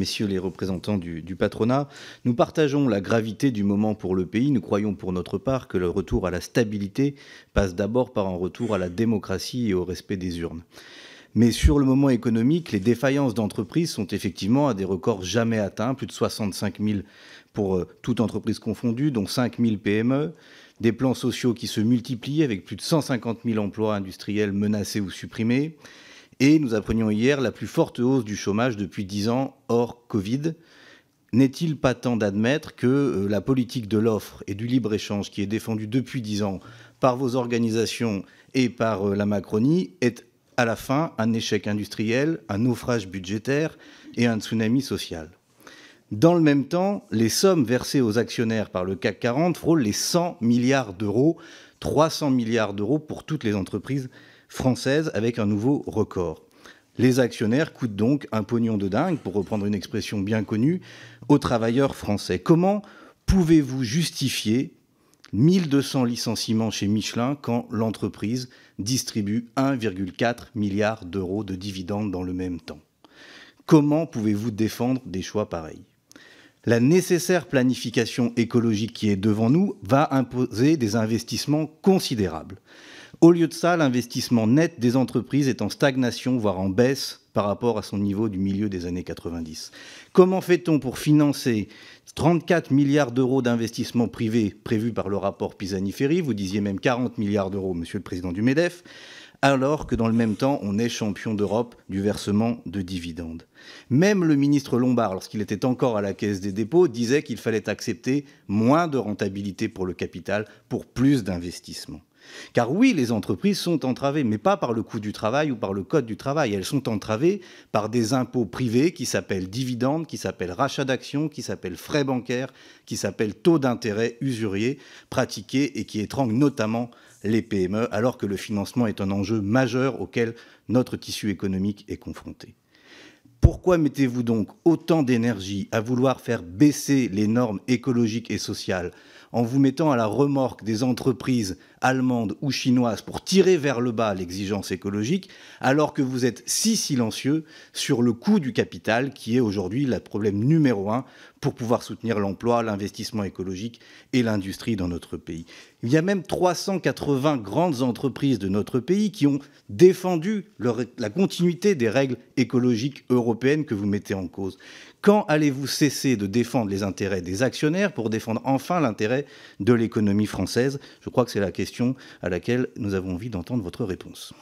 Messieurs les représentants du patronat, nous partageons la gravité du moment pour le pays. Nous croyons pour notre part que le retour à la stabilité passe d'abord par un retour à la démocratie et au respect des urnes. Mais sur le moment économique, les défaillances d'entreprises sont effectivement à des records jamais atteints, plus de 65 000 pour toute entreprise confondue, dont 5 000 PME, des plans sociaux qui se multiplient avec plus de 150 000 emplois industriels menacés ou supprimés. Et nous apprenions hier la plus forte hausse du chômage depuis 10 ans hors Covid. N'est-il pas temps d'admettre que la politique de l'offre et du libre-échange qui est défendue depuis 10 ans par vos organisations et par la Macronie est à la fin un échec industriel, un naufrage budgétaire et un tsunami social? Dans le même temps, les sommes versées aux actionnaires par le CAC 40 frôlent les 100 milliards d'euros, 300 milliards d'euros pour toutes les entreprises françaises avec un nouveau record. Les actionnaires coûtent donc un pognon de dingue, pour reprendre une expression bien connue, aux travailleurs français. Comment pouvez-vous justifier 1200 licenciements chez Michelin quand l'entreprise distribue 1,4 milliard d'euros de dividendes dans le même temps? Comment pouvez-vous défendre des choix pareils? La nécessaire planification écologique qui est devant nous va imposer des investissements considérables. Au lieu de ça, l'investissement net des entreprises est en stagnation, voire en baisse par rapport à son niveau du milieu des années 90. Comment fait-on pour financer 34 milliards d'euros d'investissements privés prévus par le rapport Pisani-Ferry? Vous disiez même 40 milliards d'euros, monsieur le président du MEDEF, alors que dans le même temps, on est champion d'Europe du versement de dividendes. Même le ministre Lombard, lorsqu'il était encore à la Caisse des dépôts, disait qu'il fallait accepter moins de rentabilité pour le capital pour plus d'investissement. Car oui, les entreprises sont entravées, mais pas par le coût du travail ou par le code du travail. Elles sont entravées par des impôts privés qui s'appellent dividendes, qui s'appellent rachat d'actions, qui s'appellent frais bancaires, qui s'appellent taux d'intérêt usuriers pratiqués et qui étranglent notamment les PME, alors que le financement est un enjeu majeur auquel notre tissu économique est confronté. Pourquoi mettez-vous donc autant d'énergie à vouloir faire baisser les normes écologiques et sociales en vous mettant à la remorque des entreprises allemandes ou chinoises pour tirer vers le bas l'exigence écologique, alors que vous êtes si silencieux sur le coût du capital, qui est aujourd'hui le problème numéro 1 pour pouvoir soutenir l'emploi, l'investissement écologique et l'industrie dans notre pays? Il y a même 380 grandes entreprises de notre pays qui ont défendu la continuité des règles écologiques européennes que vous mettez en cause. Quand allez-vous cesser de défendre les intérêts des actionnaires pour défendre enfin l'intérêt de l'économie française? Je crois que c'est la question à laquelle nous avons envie d'entendre votre réponse.